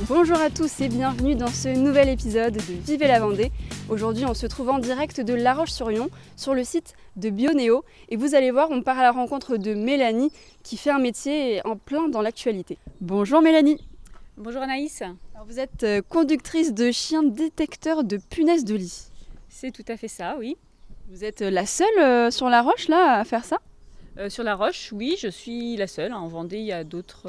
Bonjour à tous et bienvenue dans ce nouvel épisode de Vivez la Vendée. Aujourd'hui on se trouve en direct de La Roche-sur-Yon sur le site de Bionéo et vous allez voir, on part à la rencontre de Mélanie qui fait un métier en plein dans l'actualité. Bonjour Mélanie. Bonjour Anaïs. Alors vous êtes conductrice de chiens détecteurs de punaises de lit. C'est tout à fait ça, oui. Vous êtes la seule sur La Roche là à faire ça ? Sur La Roche, oui, je suis la seule. En Vendée, il y a d'autres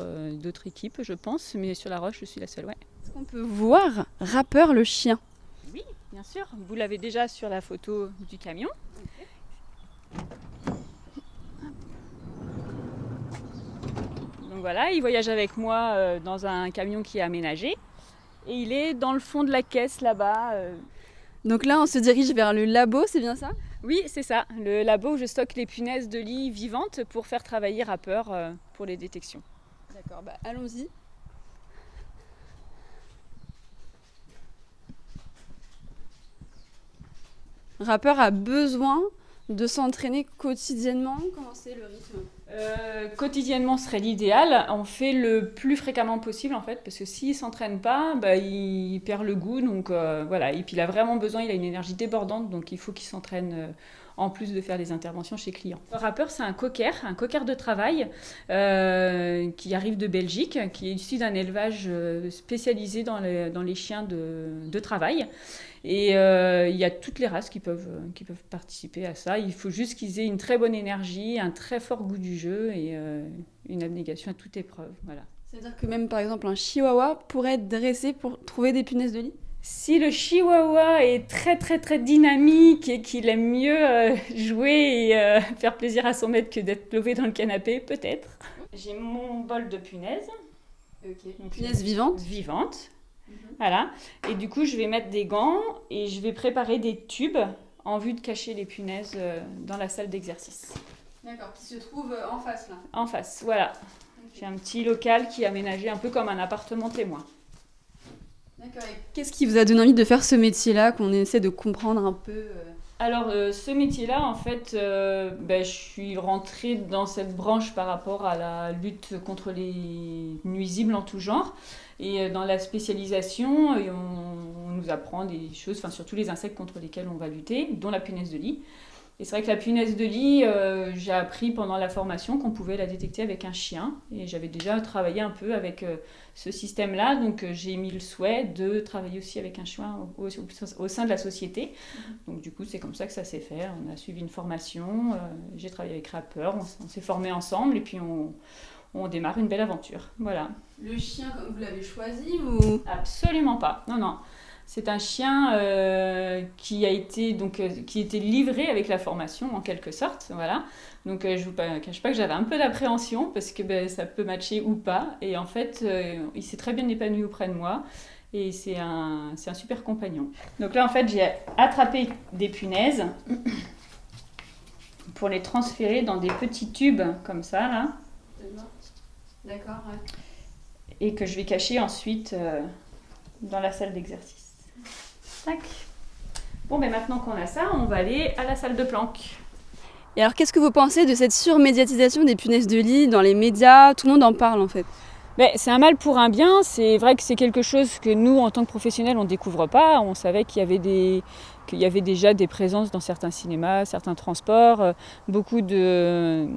équipes, je pense, mais sur La Roche, je suis la seule, ouais. Est-ce qu'on peut voir Rapper le chien ? Oui, bien sûr. Vous l'avez déjà sur la photo du camion. Donc voilà, il voyage avec moi dans un camion qui est aménagé. Et il est dans le fond de la caisse là-bas. Donc là, on se dirige vers le labo, c'est bien ça ? Oui, c'est ça, le labo où je stocke les punaises de lit vivantes pour faire travailler Rapper pour les détections. D'accord, allons-y. Rapper a besoin de s'entraîner quotidiennement. Comment c'est le rythme ? Quotidiennement serait l'idéal. On fait le plus fréquemment possible en fait, parce que s'il ne s'entraîne pas, il perd le goût. Donc voilà. Et puis il a vraiment besoin, il a une énergie débordante, donc il faut qu'il s'entraîne en plus de faire des interventions chez clients. Le Rapper, c'est un cocker de travail qui arrive de Belgique, qui est issu d'un élevage spécialisé dans les chiens de travail. Et il y a toutes les races qui peuvent participer à ça. Il faut juste qu'ils aient une très bonne énergie, un très fort goût du jeu et une abnégation à toute épreuve. Voilà. C'est-à-dire que même par exemple un chihuahua pourrait être dressé pour trouver des punaises de lit ? Si le chihuahua est très très très dynamique et qu'il aime mieux jouer et faire plaisir à son maître que d'être lové dans le canapé, peut-être. J'ai mon bol de punaises. Okay. Une punaise vivante ? Vivante. Voilà. Et du coup, je vais mettre des gants et je vais préparer des tubes en vue de cacher les punaises dans la salle d'exercice. D'accord, qui se trouve en face là. En face, voilà. Okay. J'ai un petit local qui est aménagé un peu comme un appartement témoin. D'accord. Et qu'est-ce qui vous a donné envie de faire ce métier-là, qu'on essaie de comprendre un peu Alors, ce métier-là, en fait, je suis rentrée dans cette branche par rapport à la lutte contre les nuisibles en tout genre. Et dans la spécialisation, on nous apprend des choses, surtout les insectes contre lesquels on va lutter, dont la punaise de lit. Et c'est vrai que la punaise de lit, j'ai appris pendant la formation qu'on pouvait la détecter avec un chien. Et j'avais déjà travaillé un peu avec ce système-là, donc j'ai émis le souhait de travailler aussi avec un chien au sein de la société. Donc du coup, c'est comme ça que ça s'est fait. On a suivi une formation, j'ai travaillé avec Rapper, on s'est formés ensemble et puis on démarre une belle aventure. Voilà. Le chien, vous l'avez choisi ou... Absolument pas, non. C'est un chien qui était livré avec la formation en quelque sorte, voilà. Donc je vous cache pas que j'avais un peu d'appréhension parce que ça peut matcher ou pas. Et en fait, il s'est très bien épanoui auprès de moi et c'est un super compagnon. Donc là en fait, j'ai attrapé des punaises pour les transférer dans des petits tubes comme ça là. D'accord, ouais. Et que je vais cacher ensuite dans la salle d'exercice. Tac. Bon, maintenant qu'on a ça, on va aller à la salle de planque. Et alors, qu'est-ce que vous pensez de cette surmédiatisation des punaises de lit dans les médias ? Tout le monde en parle en fait. C'est un mal pour un bien. C'est vrai que c'est quelque chose que nous, en tant que professionnels, on ne découvre pas. On savait qu'il y avait déjà des présences dans certains cinémas, certains transports, beaucoup de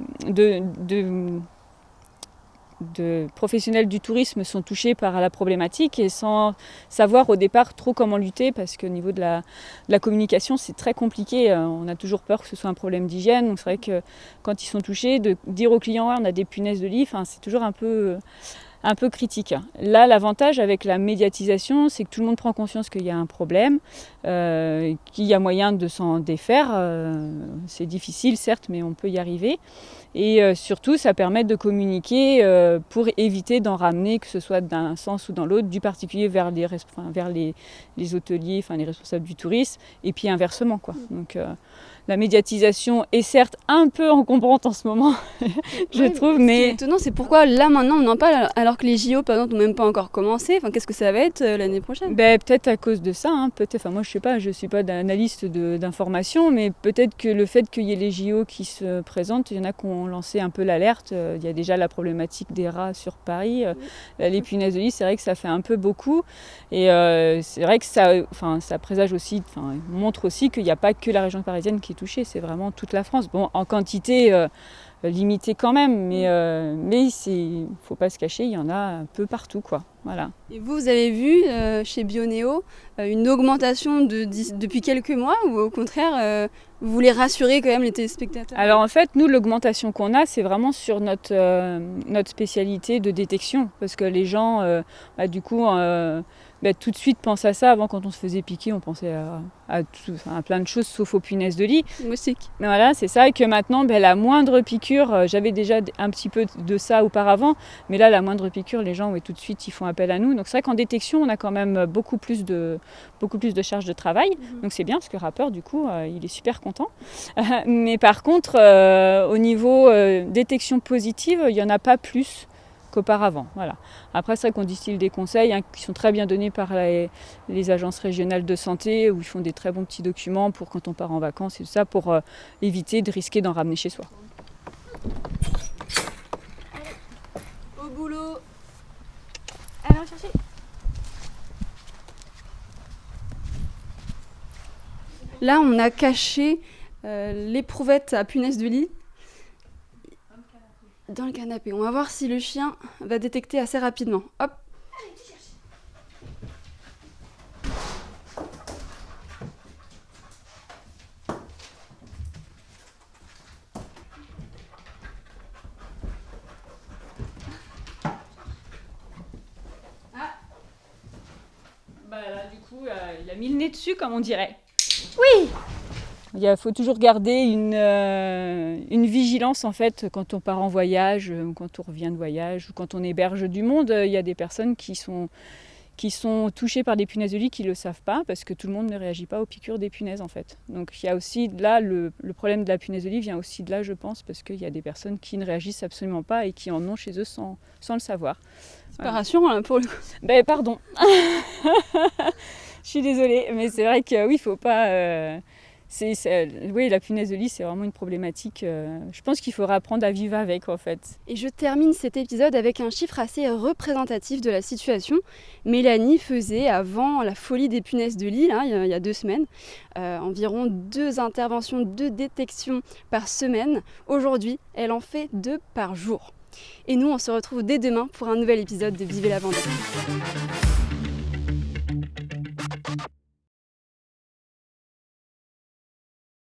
professionnels du tourisme sont touchés par la problématique et sans savoir au départ trop comment lutter parce qu'au niveau de la communication c'est très compliqué, on a toujours peur que ce soit un problème d'hygiène, donc c'est vrai que quand ils sont touchés, de dire aux clients on a des punaises de lit, c'est toujours un peu critique. Là, l'avantage avec la médiatisation, c'est que tout le monde prend conscience qu'il y a un problème, qu'il y a moyen de s'en défaire. C'est difficile, certes, mais on peut y arriver. Et surtout, ça permet de communiquer pour éviter d'en ramener, que ce soit d'un sens ou dans l'autre, du particulier vers les hôteliers, les responsables du tourisme, et puis inversement, quoi. Donc la médiatisation est certes un peu encombrante en ce moment, je trouve, mais... Ce qui est étonnant, c'est pourquoi là maintenant on en parle alors que les JO par exemple n'ont même pas encore commencé. Enfin, qu'est-ce que ça va être l'année prochaine? Peut-être à cause de ça, peut-être. Enfin, moi je sais pas, je suis pas d'analyste d'information, mais peut-être que le fait qu'il y ait les JO qui se présentent, il y en a qui ont lancé un peu l'alerte. Il y a déjà la problématique des rats sur Paris, les punaises de lit, c'est vrai que ça fait un peu beaucoup, et c'est vrai que ça présage aussi, montre aussi qu'il n'y a pas que la région parisienne qui est touchée, c'est vraiment toute la France. Bon, en quantité limitée quand même, mais il ne faut pas se cacher, il y en a un peu partout, quoi. Voilà. Et vous avez vu chez Bionéo une augmentation depuis quelques mois, ou au contraire vous voulez rassurer quand même les téléspectateurs? Alors en fait, nous, l'augmentation qu'on a, c'est vraiment sur notre spécialité de détection, parce que les gens, du coup, tout de suite pensent à ça. Avant, quand on se faisait piquer, on pensait à plein de choses, sauf aux punaises de lit. Moustiques. Mais voilà, c'est ça, et que maintenant, la moindre piqûre, j'avais déjà un petit peu de ça auparavant, mais là, la moindre piqûre, les gens, tout de suite, ils font appel à nous. Donc c'est vrai qu'en détection, on a quand même beaucoup plus de charge de travail. Donc c'est bien, parce que le rappeur, du coup, il est super content. Mais par contre, au niveau détection positive, il n'y en a pas plus qu'auparavant. Voilà. Après, c'est vrai qu'on distille des conseils qui sont très bien donnés par les agences régionales de santé, où ils font des très bons petits documents pour quand on part en vacances et tout ça, pour éviter de risquer d'en ramener chez soi. Au boulot. Allez, on chercher. Là, on a caché l'éprouvette à punaises de lit dans le canapé. On va voir si le chien va détecter assez rapidement. Hop. Là, du coup, il a mis le nez dessus, comme on dirait. Oui! Il faut toujours garder une vigilance, en fait, quand on part en voyage, quand on revient de voyage, ou quand on héberge du monde. Il y a des personnes qui sont touchées par des punaises de lit qui ne le savent pas, parce que tout le monde ne réagit pas aux piqûres des punaises, en fait. Donc il y a aussi là, le problème de la punaise de lit vient aussi de là, je pense, parce qu'il y a des personnes qui ne réagissent absolument pas et qui en ont chez eux sans le savoir. C'est pas rassurant, là, pour le coup. Pardon. Je suis désolée, mais c'est vrai que oui, il ne faut pas... oui, la punaise de lit, c'est vraiment une problématique. Je pense qu'il faudra apprendre à vivre avec, en fait. Et je termine cet épisode avec un chiffre assez représentatif de la situation. Mélanie faisait, avant la folie des punaises de lit, là, il y a 2 semaines, environ 2 interventions de détection par semaine. Aujourd'hui, elle en fait 2 par jour. Et nous, on se retrouve dès demain pour un nouvel épisode de Vivez la Vendée.